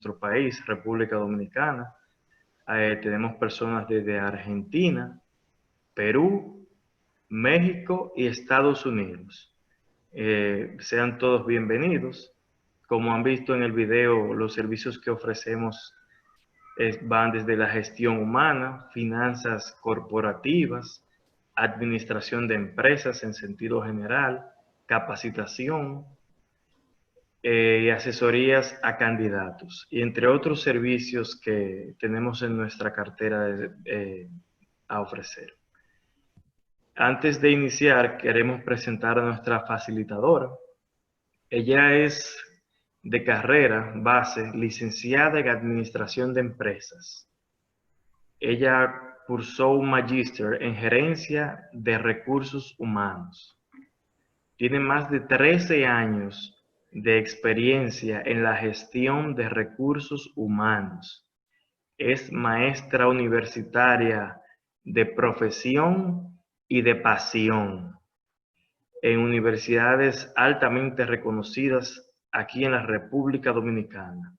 nuestro país, República Dominicana. Tenemos personas desde Argentina, Perú, México y Estados Unidos. Sean todos bienvenidos. Como han visto en el video, los servicios que ofrecemos van desde la gestión humana, finanzas corporativas, administración de empresas en sentido general, capacitación y asesorías a candidatos, y entre otros servicios que tenemos en nuestra cartera a ofrecer. Antes de iniciar, queremos presentar a nuestra facilitadora. Ella es de carrera base, licenciada en Administración de Empresas. Ella cursó un magíster en Gerencia de Recursos Humanos. Tiene más de 13 años de experiencia en la gestión de recursos humanos. Es maestra universitaria de profesión y de pasión en universidades altamente reconocidas aquí en la República Dominicana,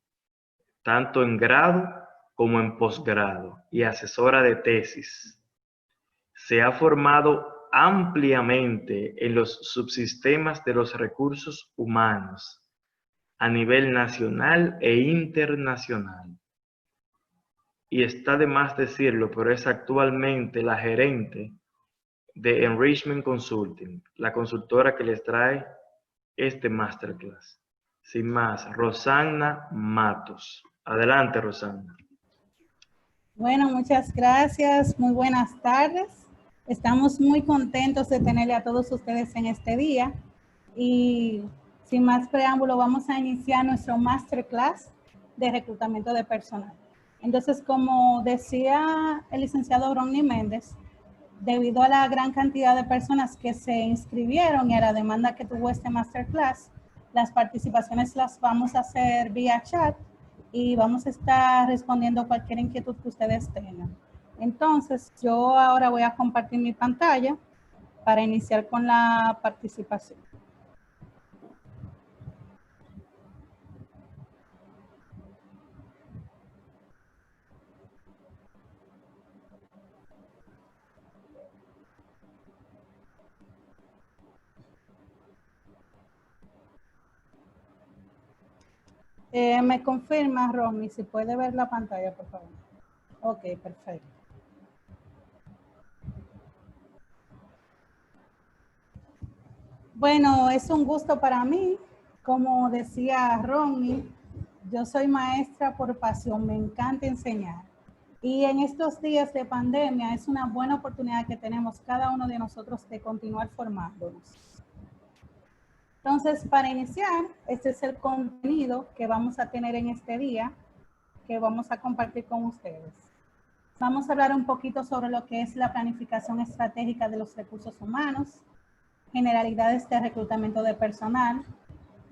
tanto en grado como en posgrado, y asesora de tesis. Se ha formado ampliamente en los subsistemas de los recursos humanos a nivel nacional e internacional. Y está de más decirlo, pero es actualmente la gerente de Enrichment Consulting, la consultora que les trae este masterclass. Sin más, Rosana Matos. Adelante, Rosana. Bueno, muchas gracias. Muy buenas tardes. Estamos muy contentos de tenerle a todos ustedes en este día. Y sin más preámbulo, vamos a iniciar nuestro masterclass de reclutamiento de personal. Entonces, como decía el licenciado Ronnie Méndez, debido a la gran cantidad de personas que se inscribieron y a la demanda que tuvo este masterclass, las participaciones las vamos a hacer vía chat y vamos a estar respondiendo cualquier inquietud que ustedes tengan. Entonces, yo ahora voy a compartir mi pantalla para iniciar con la participación. Me confirma, Romy, si puede ver la pantalla, por favor. Ok, perfecto. Bueno, es un gusto para mí. Como decía Romy, yo soy maestra por pasión, me encanta enseñar. Y en estos días de pandemia es una buena oportunidad que tenemos cada uno de nosotros de continuar formándonos. Entonces, para iniciar, este es el contenido que vamos a tener en este día, que vamos a compartir con ustedes. Vamos a hablar un poquito sobre lo que es la planificación estratégica de los recursos humanos, generalidades de reclutamiento de personal,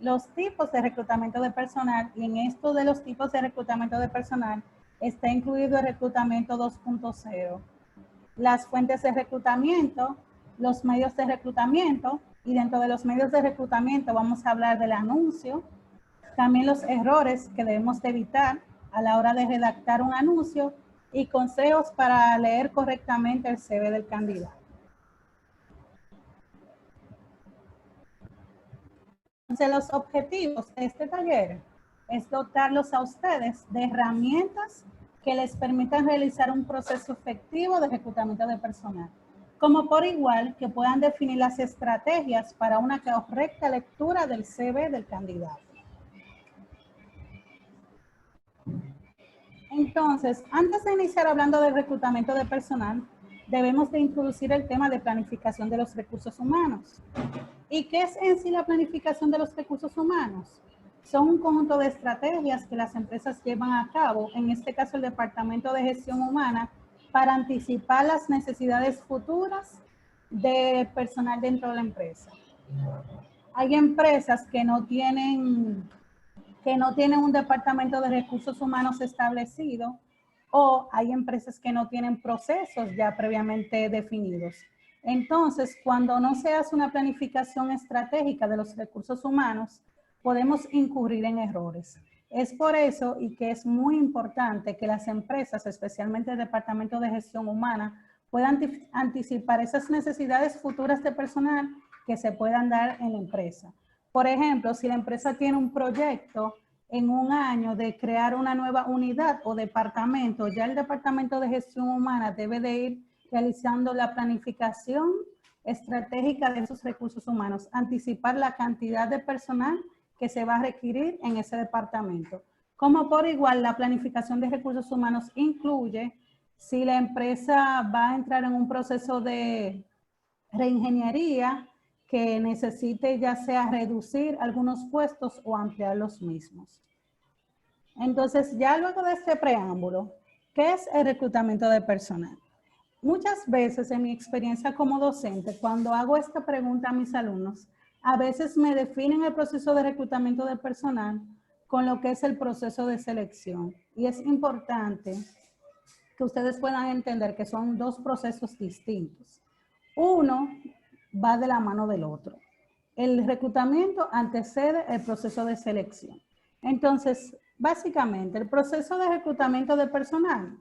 los tipos de reclutamiento de personal, y en esto de los tipos de reclutamiento de personal está incluido el reclutamiento 2.0, las fuentes de reclutamiento, los medios de reclutamiento, y dentro de los medios de reclutamiento vamos a hablar del anuncio, también los errores que debemos de evitar a la hora de redactar un anuncio y consejos para leer correctamente el CV del candidato. Entonces, los objetivos de este taller es dotarlos a ustedes de herramientas que les permitan realizar un proceso efectivo de reclutamiento de personal, como por igual que puedan definir las estrategias para una correcta lectura del CV del candidato. Entonces, antes de iniciar hablando del reclutamiento de personal, debemos de introducir el tema de planificación de los recursos humanos. ¿Y qué es en sí la planificación de los recursos humanos? Son un conjunto de estrategias que las empresas llevan a cabo, en este caso el Departamento de Gestión Humana, para anticipar las necesidades futuras de personal dentro de la empresa. Hay empresas que no tienen un departamento de recursos humanos establecido, o hay empresas que no tienen procesos ya previamente definidos. Entonces, cuando no se hace una planificación estratégica de los recursos humanos, podemos incurrir en errores. Es por eso y que es muy importante que las empresas, especialmente el Departamento de Gestión Humana, puedan anticipar esas necesidades futuras de personal que se puedan dar en la empresa. Por ejemplo, si la empresa tiene un proyecto en un año de crear una nueva unidad o departamento, ya el Departamento de Gestión Humana debe de ir realizando la planificación estratégica de esos recursos humanos, anticipar la cantidad de personal que se va a requerir en ese departamento. Como por igual, la planificación de recursos humanos incluye si la empresa va a entrar en un proceso de reingeniería que necesite ya sea reducir algunos puestos o ampliar los mismos. Entonces, ya luego de este preámbulo, ¿qué es el reclutamiento de personal? Muchas veces en mi experiencia como docente, cuando hago esta pregunta a mis alumnos, a veces me definen el proceso de reclutamiento de personal con lo que es el proceso de selección. Y es importante que ustedes puedan entender que son dos procesos distintos. Uno va de la mano del otro. El reclutamiento antecede el proceso de selección. Entonces, básicamente, el proceso de reclutamiento de personal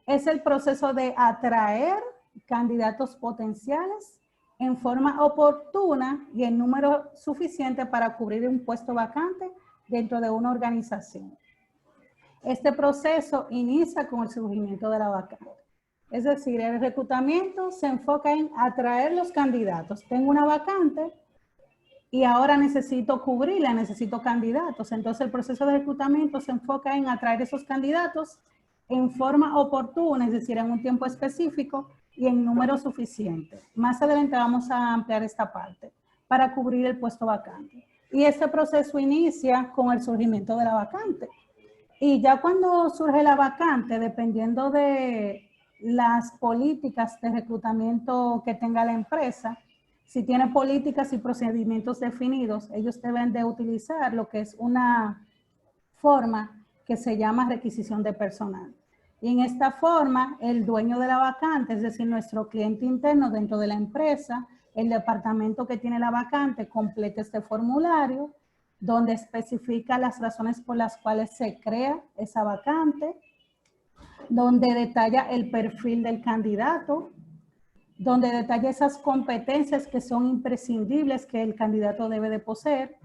es el proceso de atraer candidatos potenciales en forma oportuna y en número suficiente para cubrir un puesto vacante dentro de una organización. Este proceso inicia con el surgimiento de la vacante. Es decir, el reclutamiento se enfoca en atraer los candidatos. Tengo una vacante y ahora necesito cubrirla, necesito candidatos. Entonces el proceso de reclutamiento se enfoca en atraer esos candidatos en forma oportuna, es decir, en un tiempo específico y en número suficiente. Más adelante vamos a ampliar esta parte para cubrir el puesto vacante. Y este proceso inicia con el surgimiento de la vacante. Y ya cuando surge la vacante, dependiendo de las políticas de reclutamiento que tenga la empresa, si tiene políticas y procedimientos definidos, ellos deben de utilizar lo que es una forma que se llama requisición de personal. Y en esta forma, el dueño de la vacante, es decir, nuestro cliente interno dentro de la empresa, el departamento que tiene la vacante, completa este formulario donde especifica las razones por las cuales se crea esa vacante, donde detalla el perfil del candidato, donde detalla esas competencias que son imprescindibles que el candidato debe de poseer,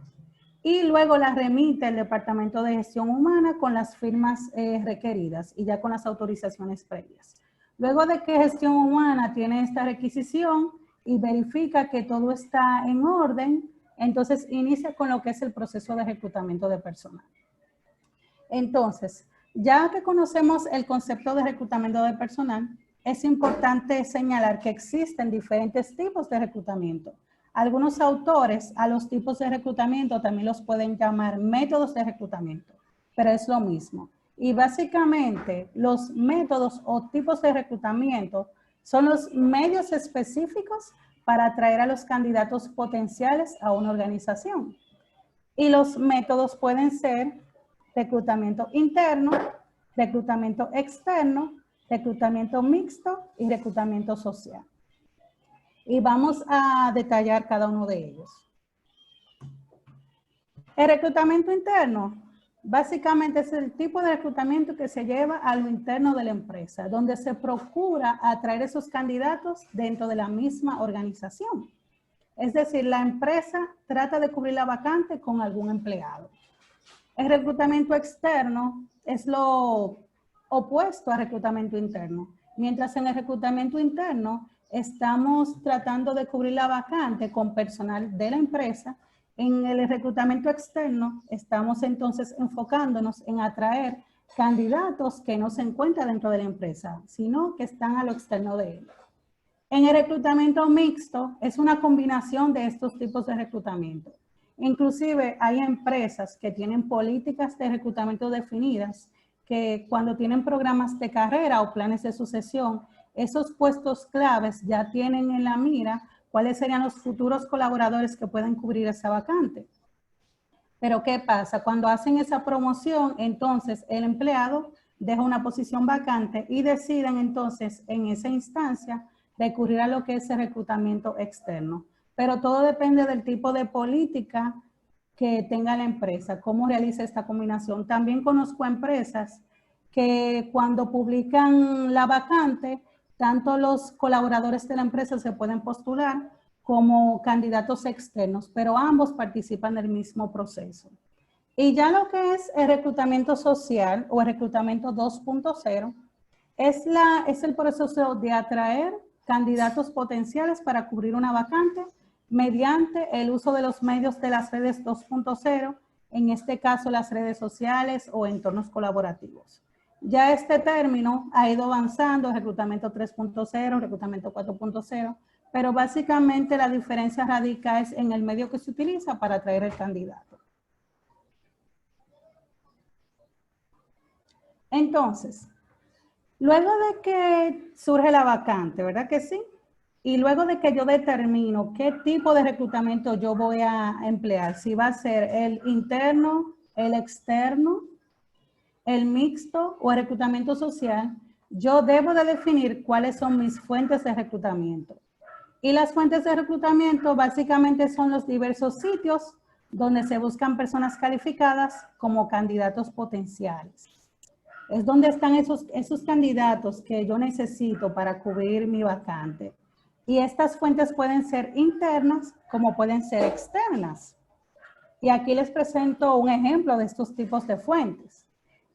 y luego la remite al Departamento de Gestión Humana con las firmas requeridas y ya con las autorizaciones previas. Luego de que Gestión Humana tiene esta requisición y verifica que todo está en orden, entonces inicia con lo que es el proceso de reclutamiento de personal. Entonces, ya que conocemos el concepto de reclutamiento de personal, es importante señalar que existen diferentes tipos de reclutamiento. Algunos autores a los tipos de reclutamiento también los pueden llamar métodos de reclutamiento, pero es lo mismo. Y básicamente los métodos o tipos de reclutamiento son los medios específicos para atraer a los candidatos potenciales a una organización. Y los métodos pueden ser reclutamiento interno, reclutamiento externo, reclutamiento mixto y reclutamiento social. Y vamos a detallar cada uno de ellos. El reclutamiento interno, básicamente es el tipo de reclutamiento que se lleva a lo interno de la empresa, donde se procura atraer esos candidatos dentro de la misma organización. Es decir, la empresa trata de cubrir la vacante con algún empleado. El reclutamiento externo es lo opuesto al reclutamiento interno. Mientras en el reclutamiento interno estamos tratando de cubrir la vacante con personal de la empresa, en el reclutamiento externo estamos entonces enfocándonos en atraer candidatos que no se encuentran dentro de la empresa, sino que están a lo externo de él. En el reclutamiento mixto es una combinación de estos tipos de reclutamiento. Inclusive hay empresas que tienen políticas de reclutamiento definidas, que cuando tienen programas de carrera o planes de sucesión, esos puestos claves ya tienen en la mira cuáles serían los futuros colaboradores que pueden cubrir esa vacante. Pero ¿qué pasa? Cuando hacen esa promoción, entonces el empleado deja una posición vacante y deciden entonces en esa instancia recurrir a lo que es el reclutamiento externo. Pero todo depende del tipo de política que tenga la empresa, cómo realiza esta combinación. También conozco empresas que cuando publican la vacante, tanto los colaboradores de la empresa se pueden postular como candidatos externos, pero ambos participan del mismo proceso. Y ya lo que es el reclutamiento social o el reclutamiento 2.0 es el proceso de atraer candidatos potenciales para cubrir una vacante mediante el uso de los medios de las redes 2.0, en este caso las redes sociales o entornos colaborativos. Ya este término ha ido avanzando, reclutamiento 3.0, reclutamiento 4.0, pero básicamente la diferencia radica es en el medio que se utiliza para atraer el candidato. Entonces, luego de que surge la vacante, ¿verdad que sí? Y luego de que yo determino qué tipo de reclutamiento yo voy a emplear, si va a ser el interno, el externo, el mixto o el reclutamiento social, yo debo de definir cuáles son mis fuentes de reclutamiento. Y las fuentes de reclutamiento básicamente son los diversos sitios donde se buscan personas calificadas como candidatos potenciales. Es donde están esos candidatos que yo necesito para cubrir mi vacante. Y estas fuentes pueden ser internas como pueden ser externas. Y aquí les presento un ejemplo de estos tipos de fuentes.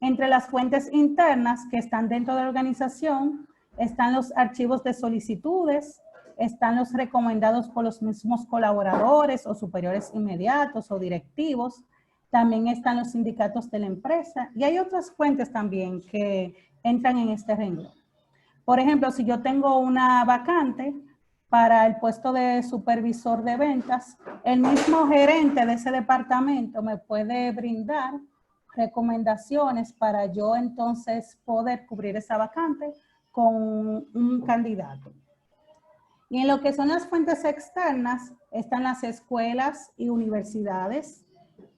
Entre las fuentes internas que están dentro de la organización están los archivos de solicitudes, están los recomendados por los mismos colaboradores o superiores inmediatos o directivos. También están los sindicatos de la empresa y hay otras fuentes también que entran en este renglón. Por ejemplo, si yo tengo una vacante para el puesto de supervisor de ventas, el mismo gerente de ese departamento me puede brindar recomendaciones para yo entonces poder cubrir esa vacante con un candidato. Y en lo que son las fuentes externas están las escuelas y universidades,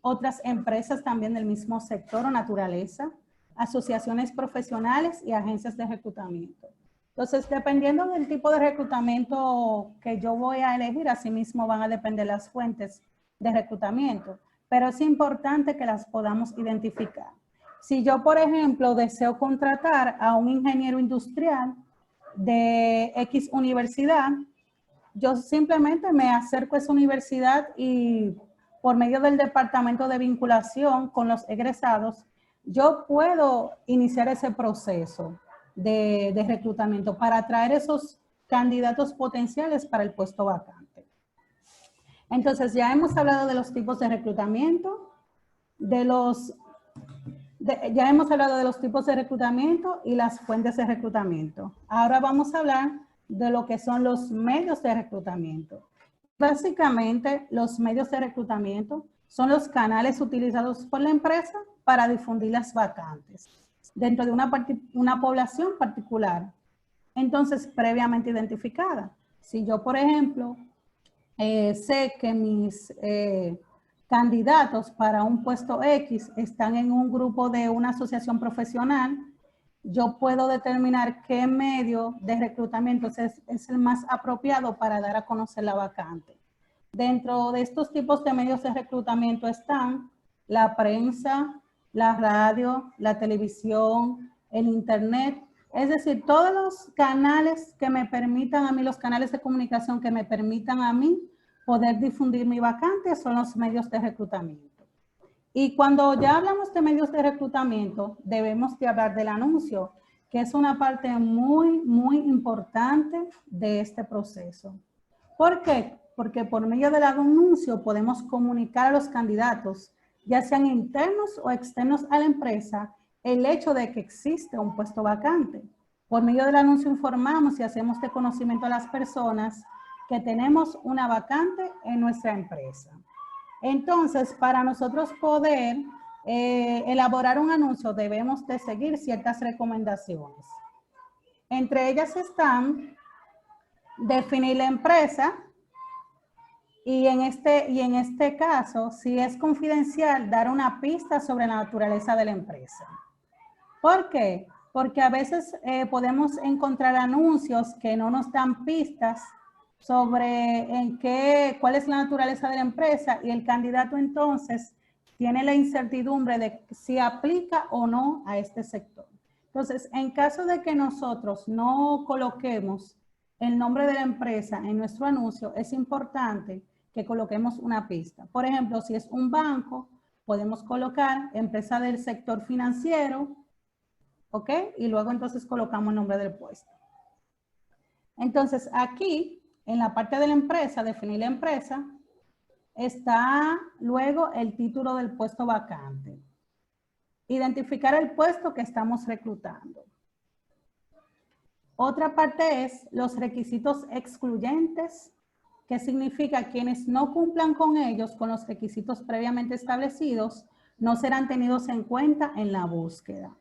otras empresas también del mismo sector o naturaleza, asociaciones profesionales y agencias de reclutamiento. Entonces, dependiendo del tipo de reclutamiento que yo voy a elegir, asimismo van a depender las fuentes de reclutamiento, pero es importante que las podamos identificar. Si yo, por ejemplo, deseo contratar a un ingeniero industrial de X universidad, yo simplemente me acerco a esa universidad y por medio del departamento de vinculación con los egresados, yo puedo iniciar ese proceso de reclutamiento para atraer esos candidatos potenciales para el puesto vacante. Entonces, ya hemos hablado de los tipos de reclutamiento, ya hemos hablado de los tipos de reclutamiento y las fuentes de reclutamiento. Ahora vamos a hablar de lo que son los medios de reclutamiento. Básicamente, los medios de reclutamiento son los canales utilizados por la empresa para difundir las vacantes dentro de una población particular. Entonces, previamente identificada. Si yo, por ejemplo, sé que mis candidatos para un puesto X están en un grupo de una asociación profesional, yo puedo determinar qué medio de reclutamiento es el más apropiado para dar a conocer la vacante. Dentro de estos tipos de medios de reclutamiento están la prensa, la radio, la televisión, el internet, es decir, todos los canales que me permitan a mí, los canales de comunicación que me permitan a mí poder difundir mi vacante son los medios de reclutamiento. Y cuando ya hablamos de medios de reclutamiento, debemos de hablar del anuncio, que es una parte muy, muy importante de este proceso. ¿Por qué? Porque por medio del anuncio podemos comunicar a los candidatos, ya sean internos o externos a la empresa, el hecho de que existe un puesto vacante. Por medio del anuncio informamos y hacemos de conocimiento a las personas que tenemos una vacante en nuestra empresa. Entonces, para nosotros poder elaborar un anuncio, debemos de seguir ciertas recomendaciones. Entre ellas están definir la empresa y en este caso, si es confidencial, dar una pista sobre la naturaleza de la empresa. ¿Por qué? Porque a veces podemos encontrar anuncios que no nos dan pistas sobre cuál es la naturaleza de la empresa y el candidato entonces tiene la incertidumbre de si aplica o no a este sector. Entonces, en caso de que nosotros no coloquemos el nombre de la empresa en nuestro anuncio, es importante que coloquemos una pista. Por ejemplo, si es un banco, podemos colocar empresa del sector financiero, ¿ok? Y luego entonces colocamos el nombre del puesto. Entonces, aquí, en la parte de la empresa, definir la empresa, está luego el título del puesto vacante. Identificar el puesto que estamos reclutando. Otra parte es los requisitos excluyentes, que significa quienes no cumplan con ellos, con los requisitos previamente establecidos, no serán tenidos en cuenta en la búsqueda.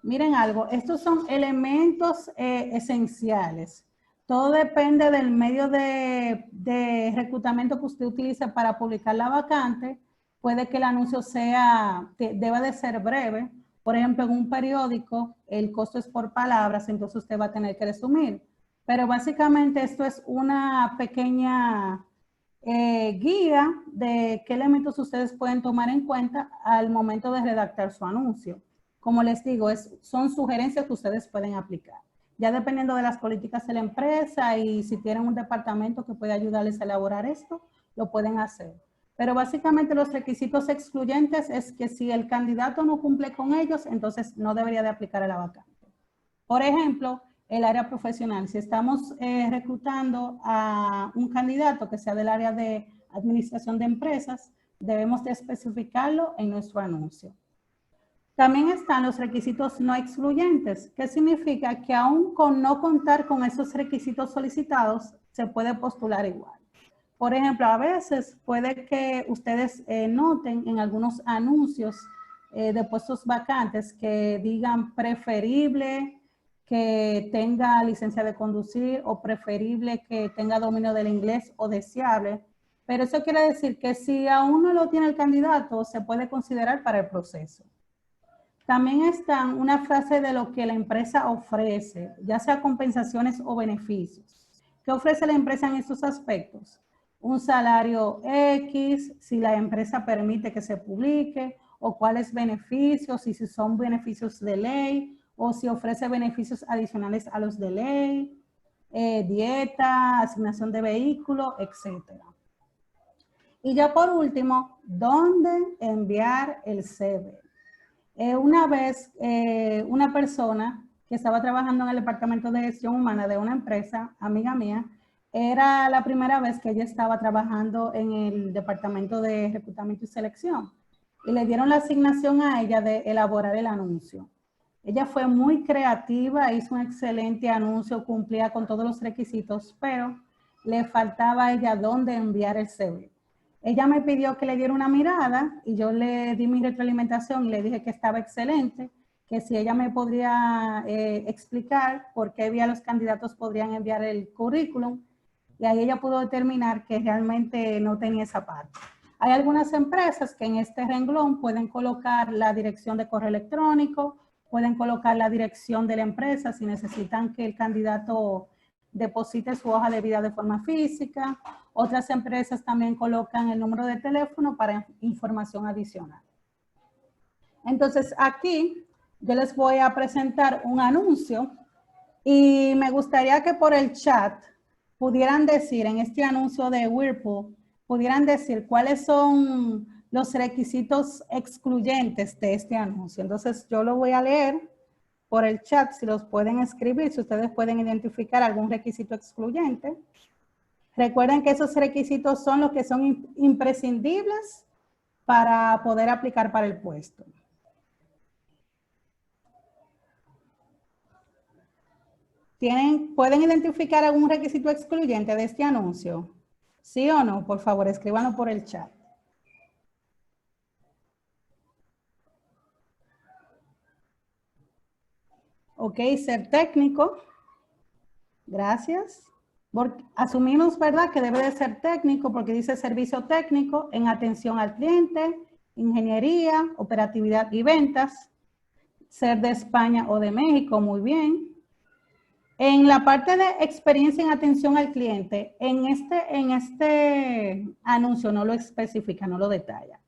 Miren algo, estos son elementos esenciales. Todo depende del medio de reclutamiento que usted utilice para publicar la vacante. Puede que el anuncio deba de ser breve. Por ejemplo, en un periódico, el costo es por palabras, entonces usted va a tener que resumir. Pero básicamente esto es una pequeña guía de qué elementos ustedes pueden tomar en cuenta al momento de redactar su anuncio. Como les digo, son sugerencias que ustedes pueden aplicar. Ya dependiendo de las políticas de la empresa y si tienen un departamento que puede ayudarles a elaborar esto, lo pueden hacer. Pero básicamente los requisitos excluyentes es que si el candidato no cumple con ellos, entonces no debería de aplicar a la vacante. Por ejemplo, el área profesional. Si estamos reclutando a un candidato que sea del área de administración de empresas, debemos de especificarlo en nuestro anuncio. También están los requisitos no excluyentes, que significa que aún con no contar con esos requisitos solicitados, se puede postular igual. Por ejemplo, a veces puede que ustedes noten en algunos anuncios de puestos vacantes que digan preferible que tenga licencia de conducir o preferible que tenga dominio del inglés o deseable. Pero eso quiere decir que si aún no lo tiene el candidato, se puede considerar para el proceso. También está una frase de lo que la empresa ofrece, ya sea compensaciones o beneficios. ¿Qué ofrece la empresa en estos aspectos? Un salario X, si la empresa permite que se publique, o cuáles beneficios, y si son beneficios de ley, o si ofrece beneficios adicionales a los de ley, dieta, asignación de vehículo, etc. Y ya por último, ¿dónde enviar el CV? Una vez, una persona que estaba trabajando en el departamento de gestión humana de una empresa, amiga mía, era la primera vez que ella estaba trabajando en el departamento de reclutamiento y selección. Y le dieron la asignación a ella de elaborar el anuncio. Ella fue muy creativa, hizo un excelente anuncio, cumplía con todos los requisitos, pero le faltaba a ella dónde enviar el CV. Ella me pidió que le diera una mirada y yo le di mi retroalimentación y le dije que estaba excelente, que si ella me podría explicar por qué vía los candidatos podrían enviar el currículum, y ahí ella pudo determinar que realmente no tenía esa parte. Hay algunas empresas que en este renglón pueden colocar la dirección de correo electrónico, pueden colocar la dirección de la empresa si necesitan que el candidato deposite su hoja de vida de forma física. Otras empresas también colocan el número de teléfono para información adicional. Entonces aquí yo les voy a presentar un anuncio y me gustaría que por el chat pudieran decir en este anuncio de Whirlpool, pudieran decir cuáles son los requisitos excluyentes de este anuncio. Entonces yo lo voy a leer por el chat, si los pueden escribir, si ustedes pueden identificar algún requisito excluyente. Recuerden que esos requisitos son los que son imprescindibles para poder aplicar para el puesto. ¿Pueden identificar algún requisito excluyente de este anuncio? ¿Sí o no? Por favor, escríbanlo por el chat. Ok, ser técnico. Gracias. Asumimos, ¿verdad?, que debe de ser técnico porque dice servicio técnico en atención al cliente, ingeniería, operatividad y ventas. Ser de España o de México, muy bien. En la parte de experiencia en atención al cliente, en este anuncio no lo especifica, no lo detalla.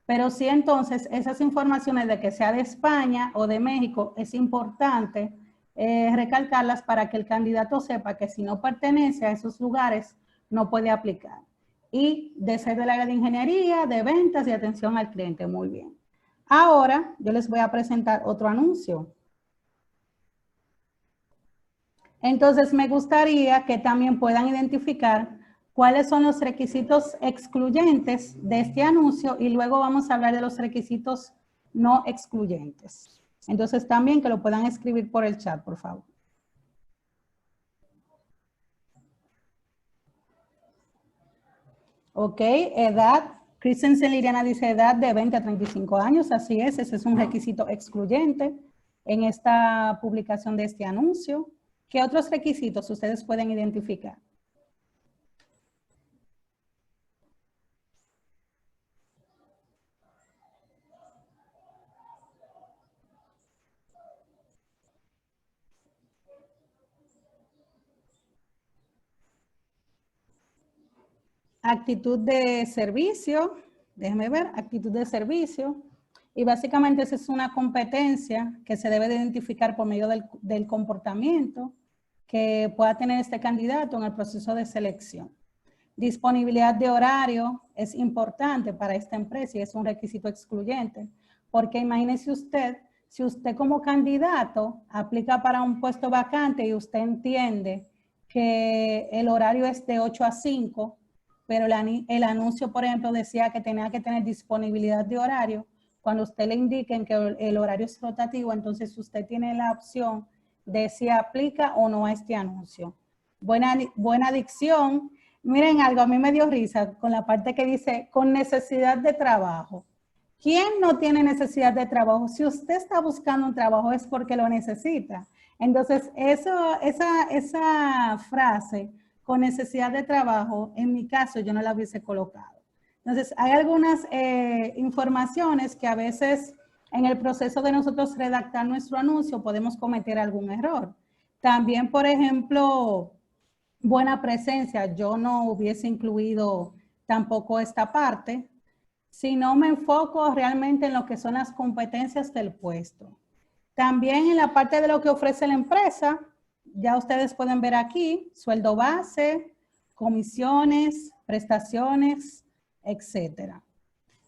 Pero sí, entonces, esas informaciones de que sea de España o de México, es importante recalcarlas para que el candidato sepa que si no pertenece a esos lugares, no puede aplicar. Y de ser del área de ingeniería, de ventas y atención al cliente. Muy bien. Ahora, yo les voy a presentar otro anuncio. Entonces, me gustaría que también puedan identificar cuáles son los requisitos excluyentes de este anuncio y luego vamos a hablar de los requisitos no excluyentes. Entonces, también que lo puedan escribir por el chat, por favor. Ok, edad. Christensen Liliana dice edad de 20 a 35 años, así es, ese es un requisito excluyente en esta publicación de este anuncio. ¿Qué otros requisitos ustedes pueden identificar? Actitud de servicio, déjeme ver, actitud de servicio. Y básicamente esa es una competencia que se debe de identificar por medio del comportamiento que pueda tener este candidato en el proceso de selección. Disponibilidad de horario es importante para esta empresa y es un requisito excluyente, porque imagínese usted, si usted como candidato aplica para un puesto vacante y usted entiende que el horario es de 8 a 5, pero el anuncio, por ejemplo, decía que tenía que tener disponibilidad de horario, cuando usted le indiquen que el horario es rotativo, entonces usted tiene la opción de si aplica o no a este anuncio. Buena dicción. Miren algo, a mí me dio risa con la parte que dice con necesidad de trabajo. ¿Quién no tiene necesidad de trabajo? Si usted está buscando un trabajo es porque lo necesita. Entonces, esa frase con necesidad de trabajo, en mi caso yo no la hubiese colocado. Entonces, hay algunas informaciones que a veces en el proceso de nosotros redactar nuestro anuncio podemos cometer algún error. También, por ejemplo, buena presencia, yo no hubiese incluido tampoco esta parte, sino me enfoco realmente en lo que son las competencias del puesto. También en la parte de lo que ofrece la empresa, ya ustedes pueden ver aquí, sueldo base, comisiones, prestaciones, etcétera.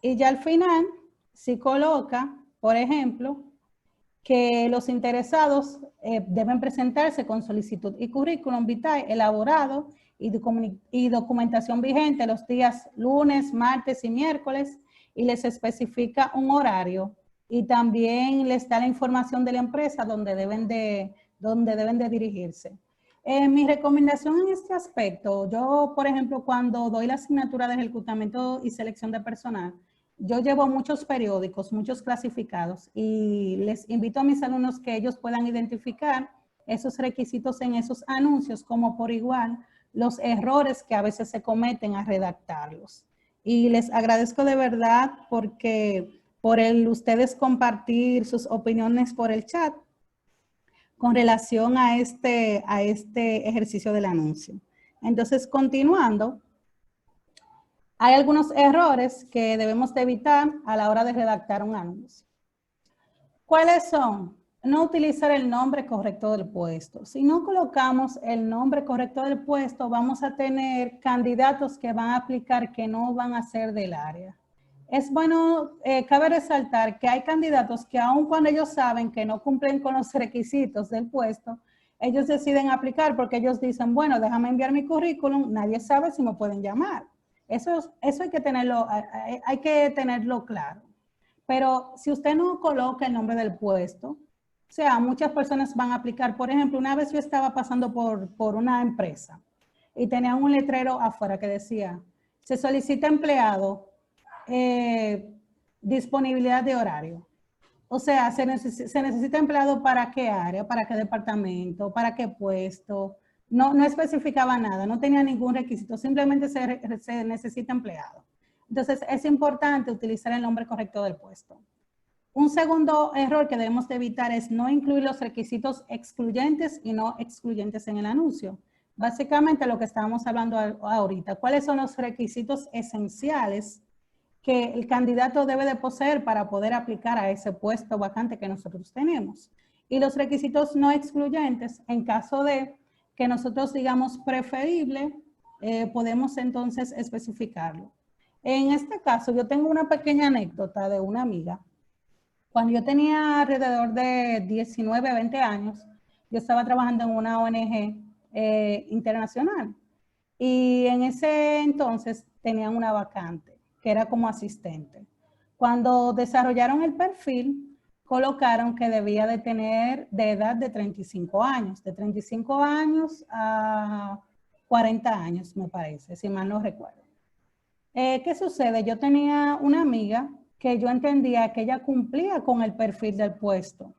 Y ya al final, si coloca, por ejemplo, que los interesados deben presentarse con solicitud y currículum vitae elaborado y documentación vigente los días lunes, martes y miércoles, y les especifica un horario y también les da la información de la empresa donde deben de dirigirse. Mi recomendación en este aspecto, yo por ejemplo cuando doy la asignatura de reclutamiento y selección de personal, yo llevo muchos periódicos, muchos clasificados y les invito a mis alumnos que ellos puedan identificar esos requisitos en esos anuncios como por igual los errores que a veces se cometen a redactarlos. Y les agradezco de verdad porque por ustedes compartir sus opiniones por el chat con relación a este ejercicio del anuncio. Entonces, continuando, hay algunos errores que debemos de evitar a la hora de redactar un anuncio. ¿Cuáles son? No utilizar el nombre correcto del puesto. Si no colocamos el nombre correcto del puesto, vamos a tener candidatos que van a aplicar que no van a ser del área. Es bueno, cabe resaltar que hay candidatos que aun cuando ellos saben que no cumplen con los requisitos del puesto, ellos deciden aplicar porque ellos dicen, bueno, déjame enviar mi currículum, nadie sabe si me pueden llamar. Eso hay que tenerlo claro. Pero si usted no coloca el nombre del puesto, o sea, muchas personas van a aplicar. Por ejemplo, una vez yo estaba pasando por una empresa y tenía un letrero afuera que decía, se solicita empleado, disponibilidad de horario. O sea, se necesita empleado para qué área, para qué departamento, para qué puesto. No especificaba nada, no tenía ningún requisito, simplemente se necesita empleado. Entonces, es importante utilizar el nombre correcto del puesto. Un segundo error que debemos de evitar es no incluir los requisitos excluyentes y no excluyentes en el anuncio. Básicamente lo que estábamos hablando ahorita, ¿cuáles son los requisitos esenciales que el candidato debe de poseer para poder aplicar a ese puesto vacante que nosotros tenemos? Y los requisitos no excluyentes, en caso de que nosotros digamos preferible, podemos entonces especificarlo. En este caso, yo tengo una pequeña anécdota de una amiga. Cuando yo tenía alrededor de 19, 20 años, yo estaba trabajando en una ONG internacional. Y en ese entonces tenían una vacante, que era como asistente. Cuando desarrollaron el perfil, colocaron que debía de tener de edad de 35 años, de 35 años a 40 años, me parece, si mal no recuerdo. ¿Qué sucede? Yo tenía una amiga que yo entendía que ella cumplía con el perfil del puesto.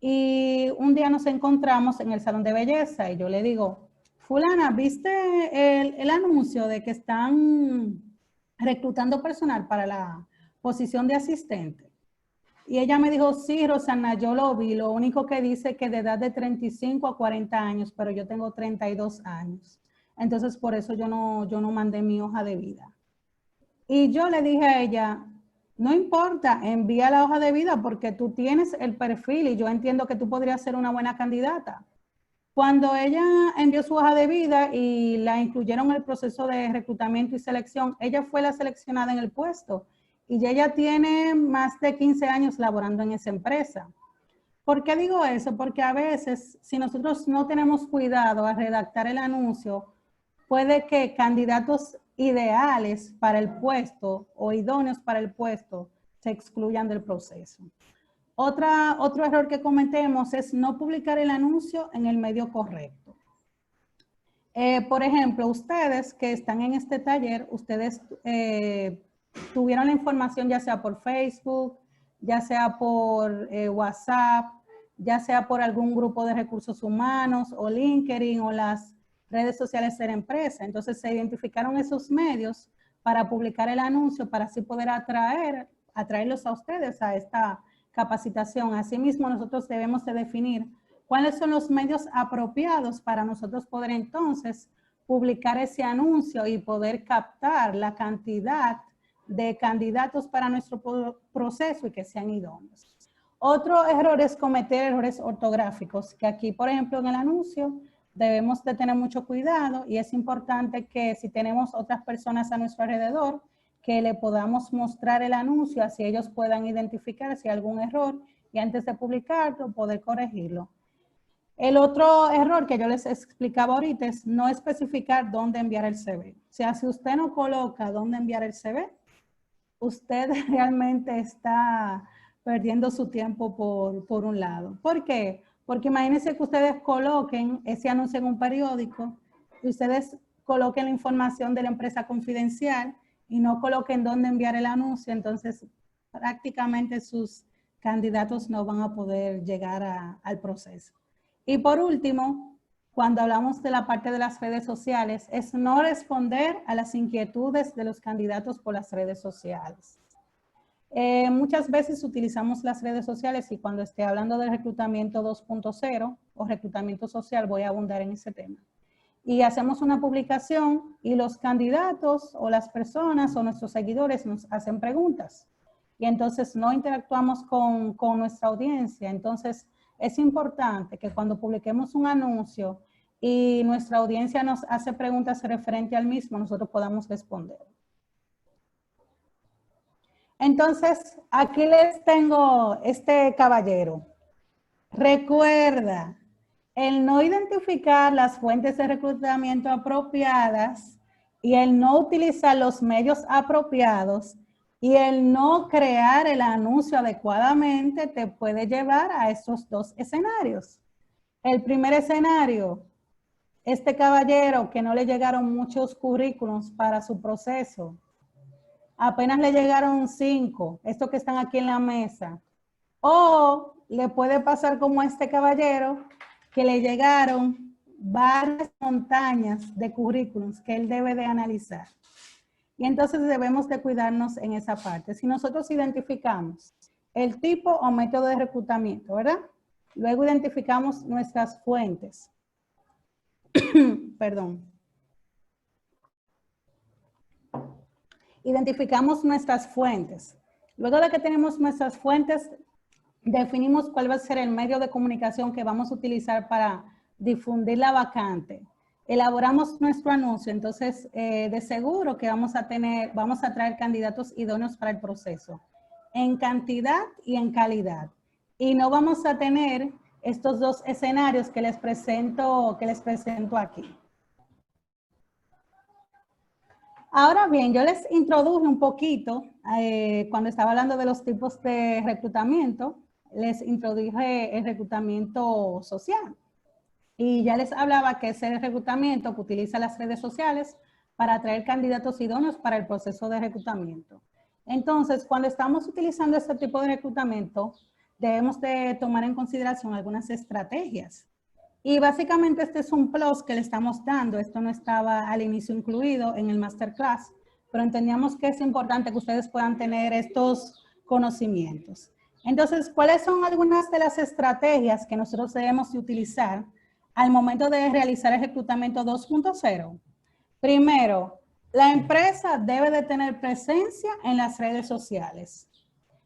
Y un día nos encontramos en el salón de belleza y yo le digo, fulana, ¿viste el anuncio de que están reclutando personal para la posición de asistente? Y ella me dijo, sí, Rosana, yo lo vi, lo único que dice que de edad de 35 a 40 años, pero yo tengo 32 años. Entonces, por eso yo no mandé mi hoja de vida. Y yo le dije a ella, no importa, envía la hoja de vida porque tú tienes el perfil y yo entiendo que tú podrías ser una buena candidata. Cuando ella envió su hoja de vida y la incluyeron en el proceso de reclutamiento y selección, ella fue la seleccionada en el puesto y ella tiene más de 15 años laborando en esa empresa. ¿Por qué digo eso? Porque a veces, si nosotros no tenemos cuidado a redactar el anuncio, puede que candidatos ideales para el puesto o idóneos para el puesto se excluyan del proceso. Otro error que cometemos es no publicar el anuncio en el medio correcto. Por ejemplo, ustedes que están en este taller, ustedes tuvieron la información ya sea por Facebook, ya sea por WhatsApp, ya sea por algún grupo de recursos humanos o LinkedIn o las redes sociales de la empresa. Entonces se identificaron esos medios para publicar el anuncio para así poder atraerlos a ustedes a esta capacitación. Asimismo, nosotros debemos de definir cuáles son los medios apropiados para nosotros poder entonces publicar ese anuncio y poder captar la cantidad de candidatos para nuestro proceso y que sean idóneos. Otro error es cometer errores ortográficos, que aquí, por ejemplo, en el anuncio debemos de tener mucho cuidado y es importante que si tenemos otras personas a nuestro alrededor, que le podamos mostrar el anuncio, así ellos puedan identificar si hay algún error y antes de publicarlo poder corregirlo. El otro error que yo les explicaba ahorita es no especificar dónde enviar el CV. O sea, si usted no coloca dónde enviar el CV, usted realmente está perdiendo su tiempo por un lado. ¿Por qué? Porque imagínense que ustedes coloquen ese anuncio en un periódico y ustedes coloquen la información de la empresa confidencial y no coloquen dónde enviar el anuncio, entonces prácticamente sus candidatos no van a poder llegar al proceso. Y por último, cuando hablamos de la parte de las redes sociales, es no responder a las inquietudes de los candidatos por las redes sociales. Muchas veces utilizamos las redes sociales y cuando esté hablando del reclutamiento 2.0 o reclutamiento social voy a abundar en ese tema. Y hacemos una publicación y los candidatos o las personas o nuestros seguidores nos hacen preguntas. Y entonces no interactuamos con nuestra audiencia. Entonces es importante que cuando publiquemos un anuncio y nuestra audiencia nos hace preguntas referente al mismo, nosotros podamos responder. Entonces, aquí les tengo este caballero. Recuerda, el no identificar las fuentes de reclutamiento apropiadas y el no utilizar los medios apropiados y el no crear el anuncio adecuadamente te puede llevar a estos dos escenarios. El primer escenario, este caballero que no le llegaron muchos currículums para su proceso, apenas le llegaron 5, estos que están aquí en la mesa. O le puede pasar como a este caballero que le llegaron varias montañas de currículums que él debe de analizar. Y entonces debemos de cuidarnos en esa parte. Si nosotros identificamos el tipo o método de reclutamiento, ¿verdad? Luego identificamos nuestras fuentes. Perdón. Identificamos nuestras fuentes. Luego de que tenemos nuestras fuentes, definimos cuál va a ser el medio de comunicación que vamos a utilizar para difundir la vacante. Elaboramos nuestro anuncio, entonces de seguro que vamos a traer candidatos idóneos para el proceso, en cantidad y en calidad. Y no vamos a tener estos dos escenarios que les presento aquí. Ahora bien, yo les introduje un poquito, cuando estaba hablando de los tipos de reclutamiento, les introduje el reclutamiento social. Y ya les hablaba que es el reclutamiento que utiliza las redes sociales para atraer candidatos idóneos para el proceso de reclutamiento. Entonces, cuando estamos utilizando este tipo de reclutamiento, debemos de tomar en consideración algunas estrategias. Y básicamente este es un plus que le estamos dando. Esto no estaba al inicio incluido en el masterclass, pero entendíamos que es importante que ustedes puedan tener estos conocimientos. Entonces, ¿cuáles son algunas de las estrategias que nosotros debemos de utilizar al momento de realizar el reclutamiento 2.0? Primero, la empresa debe de tener presencia en las redes sociales.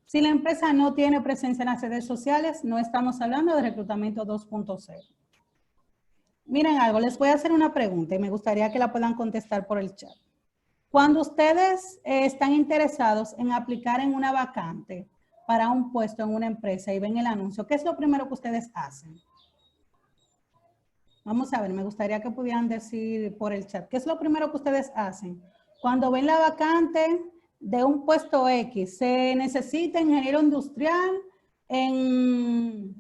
Si la empresa no tiene presencia en las redes sociales, no estamos hablando de reclutamiento 2.0. Miren algo, les voy a hacer una pregunta y me gustaría que la puedan contestar por el chat. Cuando ustedes están interesados en aplicar en una vacante para un puesto en una empresa y ven el anuncio, ¿qué es lo primero que ustedes hacen? Vamos a ver, me gustaría que pudieran decir por el chat, ¿qué es lo primero que ustedes hacen? Cuando ven la vacante de un puesto X, se necesita ingeniero industrial en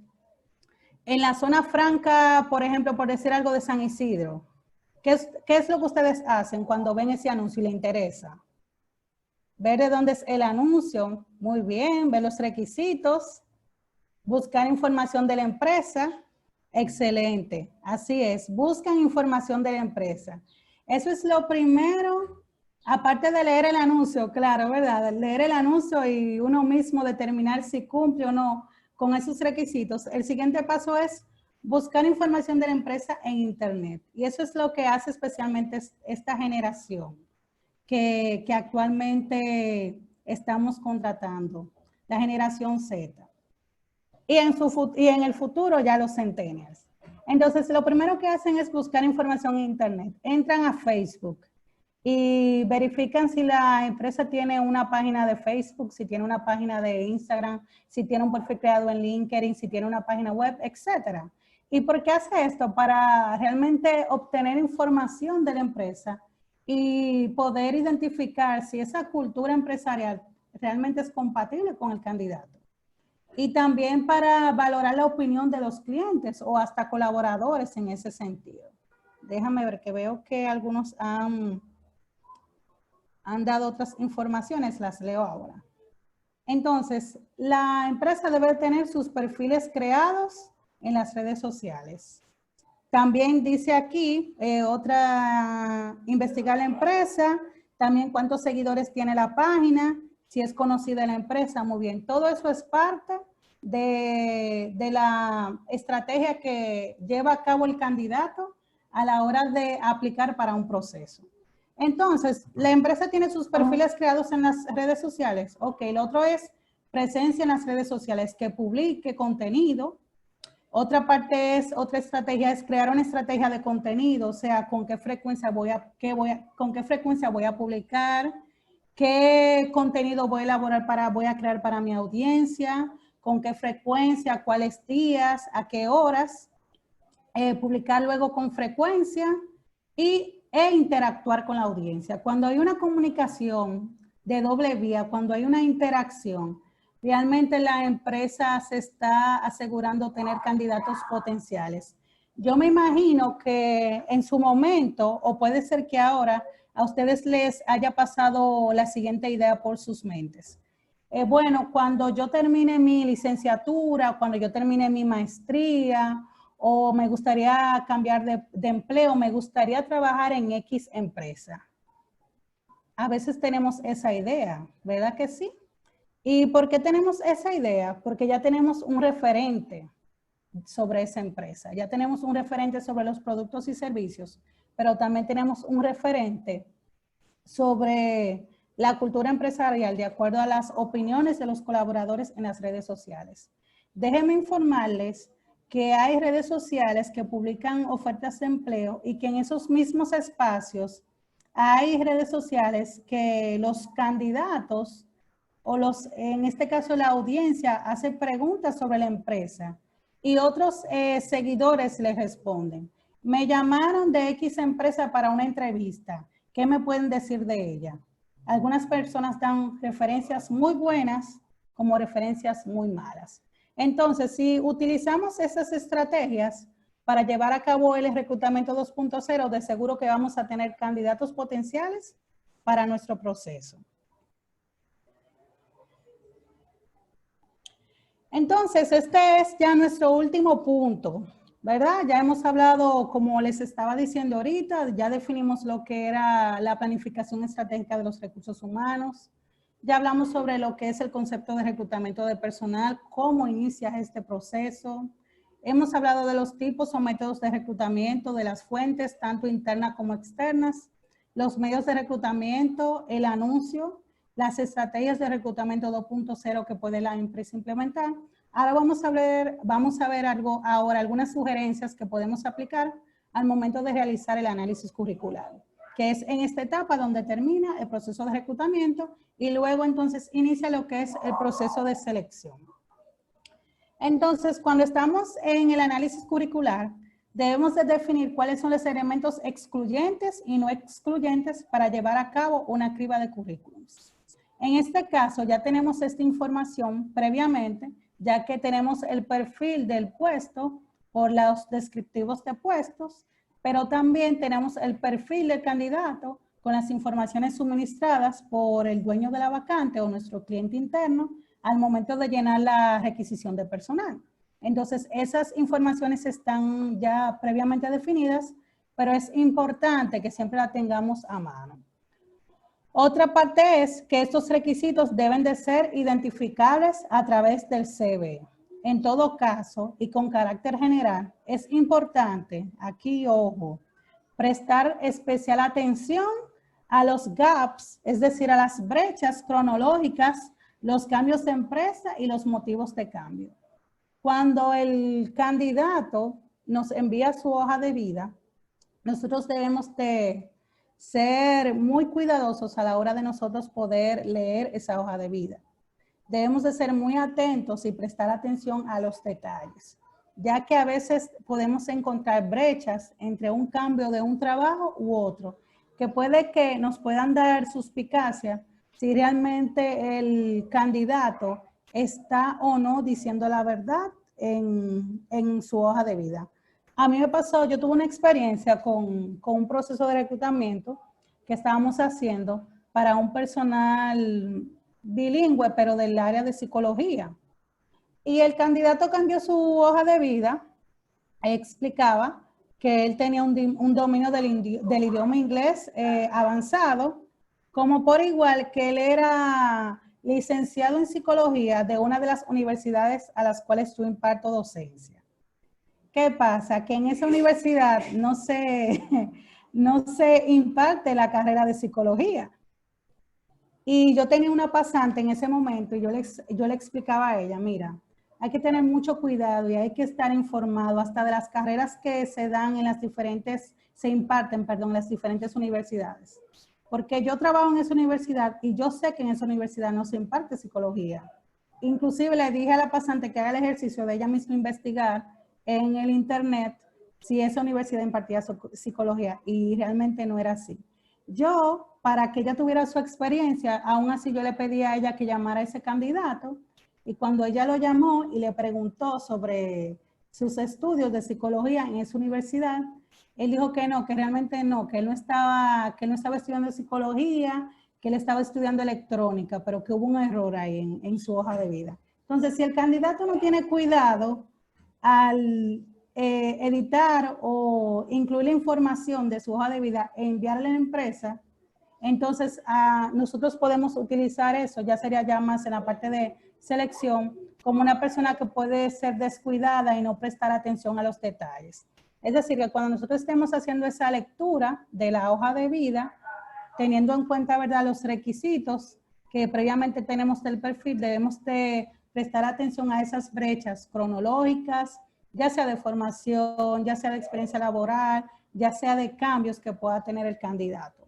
la zona franca, por ejemplo, por decir algo de San Isidro. ¿Qué es lo que ustedes hacen cuando ven ese anuncio y les interesa? Ver de dónde es el anuncio, muy bien, ver los requisitos, buscar información de la empresa. Excelente, así es, buscan información de la empresa. Eso es lo primero, aparte de leer el anuncio, claro, ¿verdad? Leer el anuncio y uno mismo determinar si cumple o no con esos requisitos. El siguiente paso es buscar información de la empresa en internet. Y eso es lo que hace especialmente esta generación que actualmente estamos contratando, la generación Z. Y en el futuro ya los centennials. Entonces, lo primero que hacen es buscar información en internet. Entran a Facebook y verifican si la empresa tiene una página de Facebook, si tiene una página de Instagram, si tiene un perfil creado en LinkedIn, si tiene una página web, etc. ¿Y por qué hace esto? Para realmente obtener información de la empresa y poder identificar si esa cultura empresarial realmente es compatible con el candidato. Y también para valorar la opinión de los clientes o hasta colaboradores en ese sentido. Déjame ver que veo que algunos han dado otras informaciones, las leo ahora. Entonces, la empresa debe tener sus perfiles creados en las redes sociales. También dice aquí, investigar la empresa, también cuántos seguidores tiene la página, si es conocida la empresa, muy bien. Todo eso es parte de la estrategia que lleva a cabo el candidato a la hora de aplicar para un proceso. Entonces, la empresa tiene sus perfiles creados en las redes sociales. Ok, lo otro es presencia en las redes sociales, que publique contenido. Otra estrategia es crear una estrategia de contenido, o sea, con qué frecuencia voy a publicar, qué contenido voy a crear para mi audiencia, con qué frecuencia, cuáles días, a qué horas, publicar luego con frecuencia e interactuar con la audiencia. Cuando hay una comunicación de doble vía, cuando hay una interacción, realmente la empresa se está asegurando tener candidatos potenciales. Yo me imagino que en su momento, o puede ser que ahora, a ustedes les haya pasado la siguiente idea por sus mentes. Bueno, cuando yo termine mi licenciatura, cuando yo termine mi maestría, o me gustaría cambiar de empleo, me gustaría trabajar en X empresa. A veces tenemos esa idea, ¿verdad que sí? ¿Y por qué tenemos esa idea? Porque ya tenemos un referente sobre esa empresa, ya tenemos un referente sobre los productos y servicios, pero también tenemos un referente sobre la cultura empresarial de acuerdo a las opiniones de los colaboradores en las redes sociales. Déjenme informarles que hay redes sociales que publican ofertas de empleo y que en esos mismos espacios hay redes sociales que los candidatos o en este caso la audiencia hace preguntas sobre la empresa y otros seguidores les responden. Me llamaron de X empresa para una entrevista. ¿Qué me pueden decir de ella? Algunas personas dan referencias muy buenas como referencias muy malas. Entonces, si utilizamos esas estrategias para llevar a cabo el reclutamiento 2.0, de seguro que vamos a tener candidatos potenciales para nuestro proceso. Entonces, este es ya nuestro último punto, ¿verdad? Ya hemos hablado, como les estaba diciendo ahorita, ya definimos lo que era la planificación estratégica de los recursos humanos. Ya hablamos sobre lo que es el concepto de reclutamiento de personal, cómo inicia este proceso. Hemos hablado de los tipos o métodos de reclutamiento, de las fuentes, tanto internas como externas, los medios de reclutamiento, el anuncio, las estrategias de reclutamiento 2.0 que puede la empresa implementar. Ahora vamos a ver algunas sugerencias que podemos aplicar al momento de realizar el análisis curricular, que es en esta etapa donde termina el proceso de reclutamiento y luego entonces inicia lo que es el proceso de selección. Entonces, cuando estamos en el análisis curricular, debemos de definir cuáles son los elementos excluyentes y no excluyentes para llevar a cabo una criba de currículums. En este caso, ya tenemos esta información previamente, ya que tenemos el perfil del puesto por los descriptivos de puestos, pero también tenemos el perfil del candidato con las informaciones suministradas por el dueño de la vacante o nuestro cliente interno al momento de llenar la requisición de personal. Entonces, esas informaciones están ya previamente definidas, pero es importante que siempre la tengamos a mano. Otra parte es que estos requisitos deben de ser identificables a través del CV. En todo caso, y con carácter general, es importante, aquí ojo, prestar especial atención a los gaps, es decir, a las brechas cronológicas, los cambios de empresa y los motivos de cambio. Cuando el candidato nos envía su hoja de vida, nosotros debemos de ser muy cuidadosos a la hora de nosotros poder leer esa hoja de vida. Debemos de ser muy atentos y prestar atención a los detalles, ya que a veces podemos encontrar brechas entre un cambio de un trabajo u otro, que puede que nos puedan dar suspicacia si realmente el candidato está o no diciendo la verdad en su hoja de vida. A mí me pasó, yo tuve una experiencia con un proceso de reclutamiento que estábamos haciendo para un personal bilingüe, pero del área de psicología. Y el candidato cambió su hoja de vida, explicaba que él tenía un dominio del idioma inglés avanzado, como por igual que él era licenciado en psicología de una de las universidades a las cuales yo imparto docencia. ¿Qué pasa? Que en esa universidad no se imparte la carrera de psicología. Y yo tenía una pasante en ese momento y yo le explicaba a ella, mira, hay que tener mucho cuidado y hay que estar informado hasta de las carreras que se dan en las diferentes, en las diferentes universidades. Porque yo trabajo en esa universidad y yo sé que en esa universidad no se imparte psicología. Inclusive le dije a la pasante que haga el ejercicio de ella misma investigar en el internet si esa universidad impartía psicología y realmente no era así. Yo, para que ella tuviera su experiencia, aún así yo le pedí a ella que llamara a ese candidato y cuando ella lo llamó y le preguntó sobre sus estudios de psicología en esa universidad, él dijo que no, que realmente no, que él no estaba estudiando psicología, que él estaba estudiando electrónica, pero que hubo un error ahí en su hoja de vida. Entonces, si el candidato no tiene cuidado al editar o incluir la información de su hoja de vida e enviarle a la empresa, entonces nosotros podemos utilizar eso, ya sería ya más en la parte de selección, como una persona que puede ser descuidada y no prestar atención a los detalles. Es decir, que cuando nosotros estemos haciendo esa lectura de la hoja de vida, teniendo en cuenta, ¿verdad?, los requisitos que previamente tenemos del perfil, debemos de prestar atención a esas brechas cronológicas, ya sea de formación, ya sea de experiencia laboral, ya sea de cambios que pueda tener el candidato.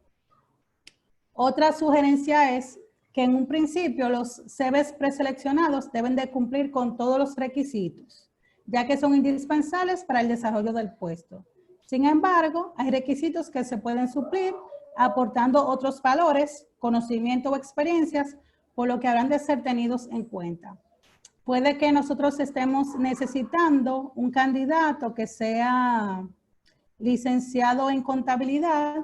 Otra sugerencia es que en un principio los CVs preseleccionados deben de cumplir con todos los requisitos, ya que son indispensables para el desarrollo del puesto. Sin embargo, hay requisitos que se pueden suplir aportando otros valores, conocimiento o experiencias, por lo que habrán de ser tenidos en cuenta. Puede que nosotros estemos necesitando un candidato que sea licenciado en contabilidad,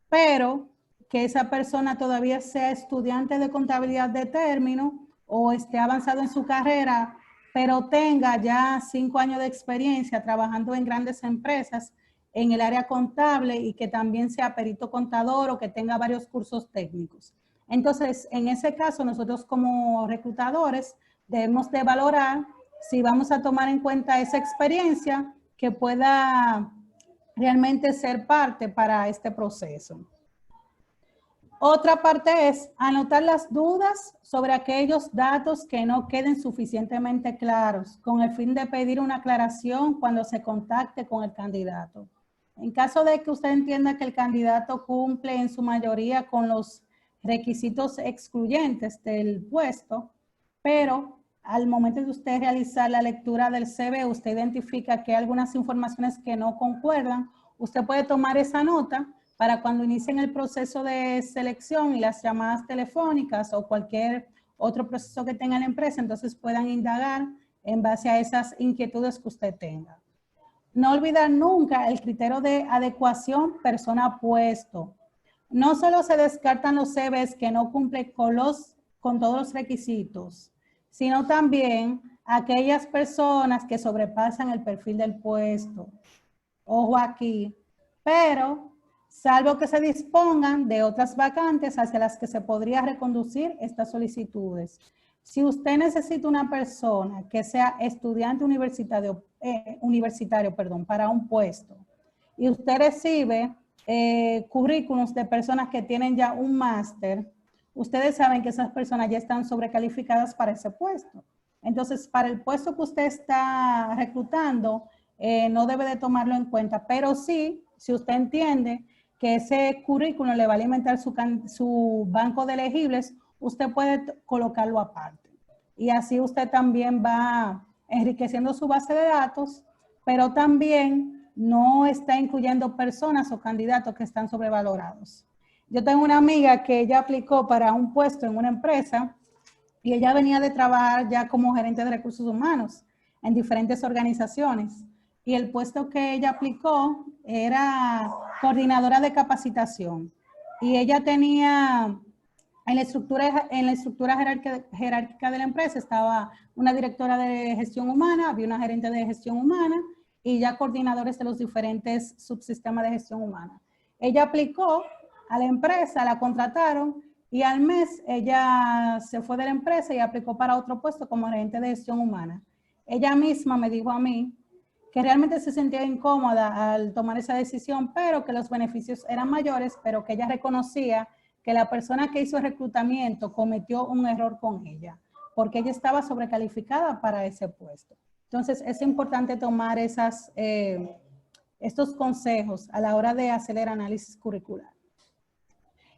pero que esa persona todavía sea estudiante de contabilidad de término o esté avanzado en su carrera, pero tenga ya 5 años de experiencia trabajando en grandes empresas en el área contable y que también sea perito contador o que tenga varios cursos técnicos. Entonces, en ese caso, nosotros como reclutadores debemos de valorar si vamos a tomar en cuenta esa experiencia que pueda realmente ser parte para este proceso. Otra parte es anotar las dudas sobre aquellos datos que no queden suficientemente claros, con el fin de pedir una aclaración cuando se contacte con el candidato. En caso de que usted entienda que el candidato cumple en su mayoría con los requisitos excluyentes del puesto, pero al momento de usted realizar la lectura del CV, usted identifica que hay algunas informaciones que no concuerdan, usted puede tomar esa nota para cuando inicien el proceso de selección y las llamadas telefónicas o cualquier otro proceso que tenga la empresa, entonces puedan indagar en base a esas inquietudes que usted tenga. No olvidar nunca el criterio de adecuación persona-puesto. No solo se descartan los CVs que no cumplen con todos los requisitos, sino también aquellas personas que sobrepasan el perfil del puesto. Ojo aquí, pero salvo que se dispongan de otras vacantes hacia las que se podría reconducir estas solicitudes. Si usted necesita una persona que sea estudiante universitario, para un puesto y usted recibe currículums de personas que tienen ya un máster, ustedes saben que esas personas ya están sobrecalificadas para ese puesto. Entonces, para el puesto que usted está reclutando, no debe de tomarlo en cuenta, pero sí, si usted entiende que ese currículum le va a alimentar su banco de elegibles, usted puede colocarlo aparte. Y así usted también va enriqueciendo su base de datos, pero también no está incluyendo personas o candidatos que están sobrevalorados. Yo tengo una amiga que ella aplicó para un puesto en una empresa y ella venía de trabajar ya como gerente de recursos humanos en diferentes organizaciones. Y el puesto que ella aplicó era coordinadora de capacitación. Y ella tenía, en la estructura jerárquica de la empresa estaba una directora de gestión humana, había una gerente de gestión humana y ya coordinadores de los diferentes subsistemas de gestión humana. Ella aplicó a la empresa, la contrataron y al mes ella se fue de la empresa y aplicó para otro puesto como gerente de gestión humana. Ella misma me dijo a mí que realmente se sentía incómoda al tomar esa decisión, pero que los beneficios eran mayores, pero que ella reconocía que la persona que hizo el reclutamiento cometió un error con ella, porque ella estaba sobrecalificada para ese puesto. Entonces, es importante tomar estos consejos a la hora de hacer el análisis curricular.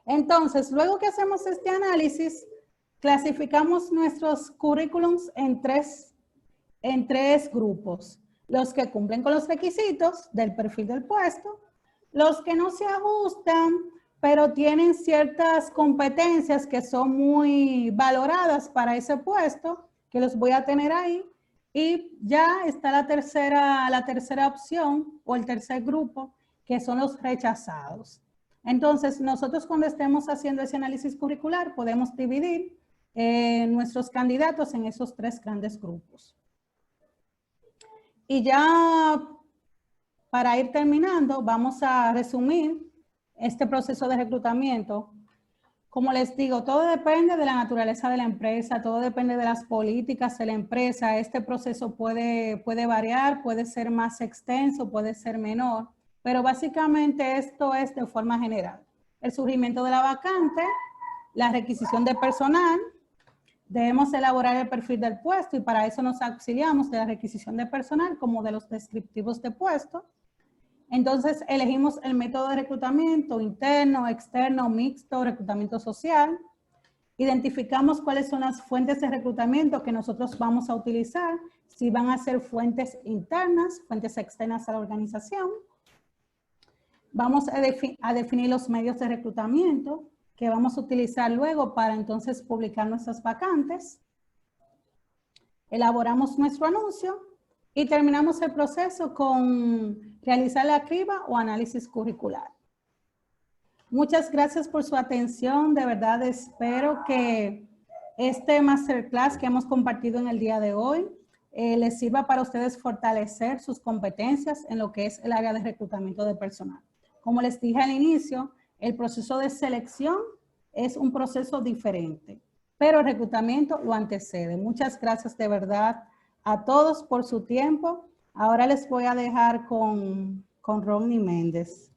Entonces, luego que hacemos este análisis, clasificamos nuestros currículums en tres grupos. Los que cumplen con los requisitos del perfil del puesto, los que no se ajustan, pero tienen ciertas competencias que son muy valoradas para ese puesto, que los voy a tener ahí, y ya está la tercera opción o el tercer grupo, que son los rechazados. Entonces, nosotros cuando estemos haciendo ese análisis curricular, podemos dividir nuestros candidatos en esos tres grandes grupos. Y ya para ir terminando, vamos a resumir este proceso de reclutamiento, como les digo, todo depende de la naturaleza de la empresa, todo depende de las políticas de la empresa. Este proceso puede variar, puede ser más extenso, puede ser menor, pero básicamente esto es de forma general. El surgimiento de la vacante, la requisición de personal, debemos elaborar el perfil del puesto y para eso nos auxiliamos de la requisición de personal como de los descriptivos de puesto. Entonces elegimos el método de reclutamiento interno, externo, mixto, reclutamiento social. Identificamos cuáles son las fuentes de reclutamiento que nosotros vamos a utilizar, si van a ser fuentes internas, fuentes externas a la organización. Vamos a definir los medios de reclutamiento que vamos a utilizar luego para entonces publicar nuestras vacantes. Elaboramos nuestro anuncio y terminamos el proceso con realizar la criba o análisis curricular. Muchas gracias por su atención. De verdad espero que este masterclass que hemos compartido en el día de hoy les sirva para ustedes fortalecer sus competencias en lo que es el área de reclutamiento de personal. Como les dije al inicio, el proceso de selección es un proceso diferente, pero el reclutamiento lo antecede. Muchas gracias de verdad a todos por su tiempo. Ahora les voy a dejar con Ronnie Méndez.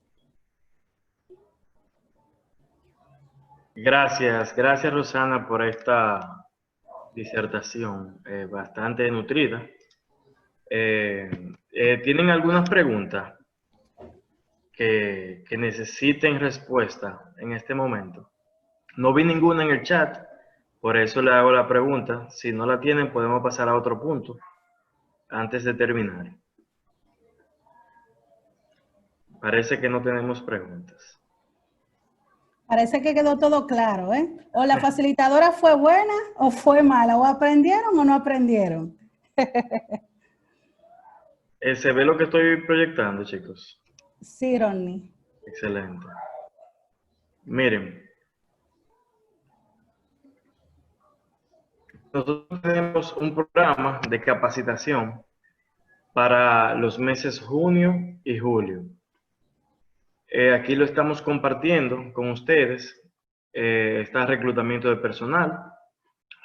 Gracias Rosana por esta disertación bastante nutrida. ¿Tienen algunas preguntas que necesiten respuesta en este momento? No vi ninguna en el chat, por eso le hago la pregunta. Si no la tienen, podemos pasar a otro punto antes de terminar. Parece que no tenemos preguntas. Parece que quedó todo claro, ¿eh? O la facilitadora fue buena o fue mala, o aprendieron o no aprendieron. ¿Se ve lo que estoy proyectando, chicos? Sí, Ronnie. Excelente. Miren. Nosotros tenemos un programa de capacitación para los meses junio y julio. Aquí lo estamos compartiendo con ustedes. Está reclutamiento de personal,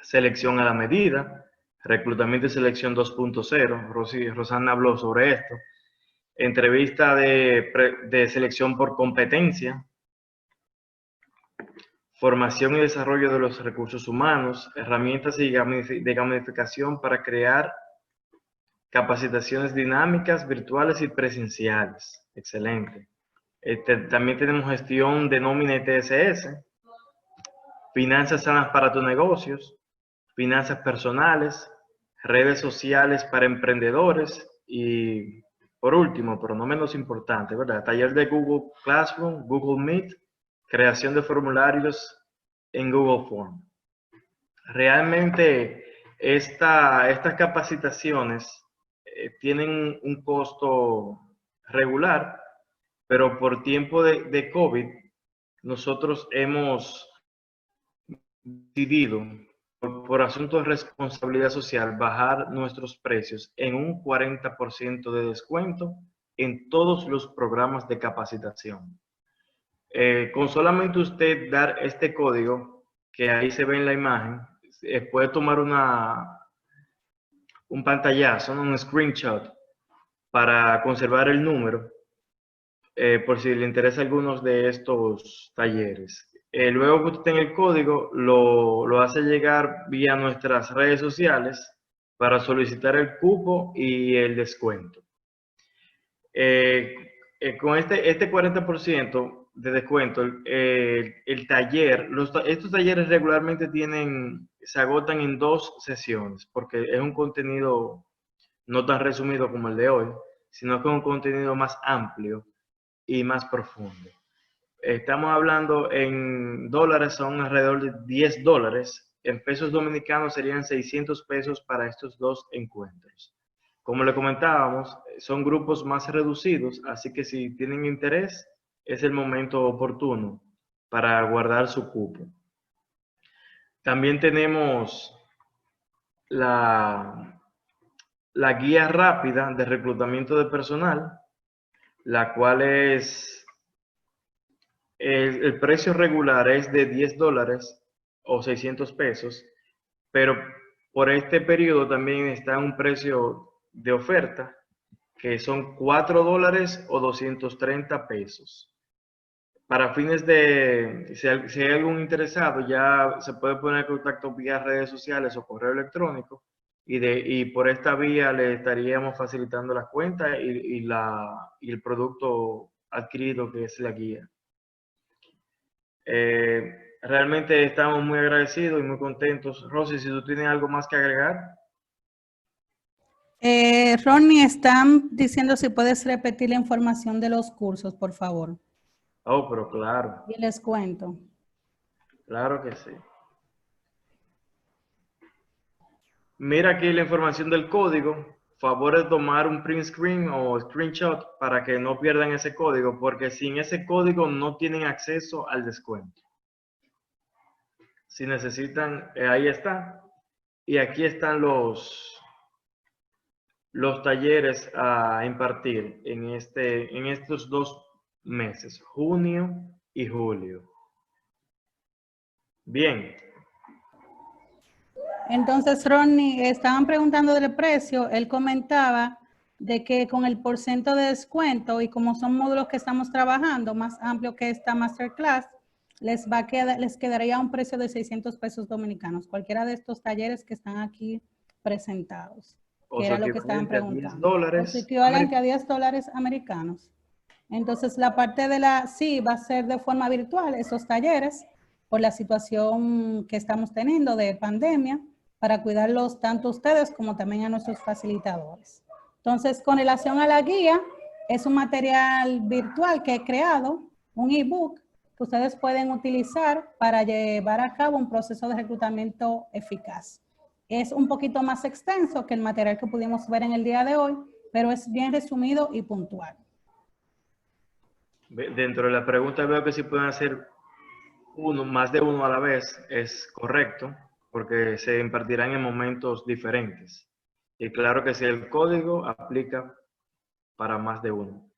selección a la medida, reclutamiento y selección 2.0. Rosana habló sobre esto. Entrevista de selección por competencia, formación y desarrollo de los recursos humanos, herramientas de gamificación para crear capacitaciones dinámicas, virtuales y presenciales. Excelente. También tenemos gestión de nómina y TSS, finanzas sanas para tus negocios, finanzas personales, redes sociales para emprendedores y, por último, pero no menos importante, ¿verdad? Taller de Google Classroom, Google Meet, creación de formularios en Google Form. Realmente estas capacitaciones tienen un costo regular, pero por tiempo de COVID nosotros hemos decidido, por asuntos de responsabilidad social, bajar nuestros precios en un 40% de descuento en todos los programas de capacitación. Con solamente usted dar este código, que ahí se ve en la imagen, puede tomar un pantallazo, un screenshot, para conservar el número, por si le interesa algunos de estos talleres. Luego que usted tenga el código, lo hace llegar vía nuestras redes sociales para solicitar el cupo y el descuento. Con este 40% de descuento, el taller, estos talleres regularmente se agotan en 2 sesiones, porque es un contenido no tan resumido como el de hoy, sino que es un contenido más amplio y más profundo. Estamos hablando en dólares, son alrededor de $10. En pesos dominicanos serían 600 pesos para estos 2 encuentros. Como le comentábamos, son grupos más reducidos, así que si tienen interés, es el momento oportuno para guardar su cupo. También tenemos la guía rápida de reclutamiento de personal, la cual es el precio regular es de $10 o 600 pesos, pero por este periodo también está un precio de oferta que son $4 o 230 pesos. Para fines de, si hay algún interesado, ya se puede poner en contacto vía redes sociales o correo electrónico y por esta vía le estaríamos facilitando la cuenta y el producto adquirido que es la guía. Realmente estamos muy agradecidos y muy contentos. Rosy, si tú tienes algo más que agregar. Ronnie, están diciendo si puedes repetir la información de los cursos, por favor. Oh, pero claro. Y les cuento. Claro que sí. Mira aquí la información del código. Favor de tomar un print screen o screenshot para que no pierdan ese código, porque sin ese código no tienen acceso al descuento. Si necesitan, ahí está. Y aquí están los talleres a impartir en estos 2 meses, junio y julio. Bien. Entonces, Ronnie, estaban preguntando del precio. Él comentaba de que con el porcentaje de descuento y como son módulos que estamos trabajando más amplio que esta masterclass, les quedaría un precio de 600 pesos dominicanos, cualquiera de estos talleres que están aquí presentados, que era lo que estaban preguntando. O sea, equivalente a $10 americanos. Entonces, la parte de sí va a ser de forma virtual, esos talleres, por la situación que estamos teniendo de pandemia, para cuidarlos tanto a ustedes como también a nuestros facilitadores. Entonces, con relación a la guía, es un material virtual que he creado, un ebook, que ustedes pueden utilizar para llevar a cabo un proceso de reclutamiento eficaz. Es un poquito más extenso que el material que pudimos ver en el día de hoy, pero es bien resumido y puntual. Dentro de la pregunta veo que si pueden hacer más de uno a la vez, es correcto, porque se impartirán en momentos diferentes. Y claro que si el código aplica para más de uno.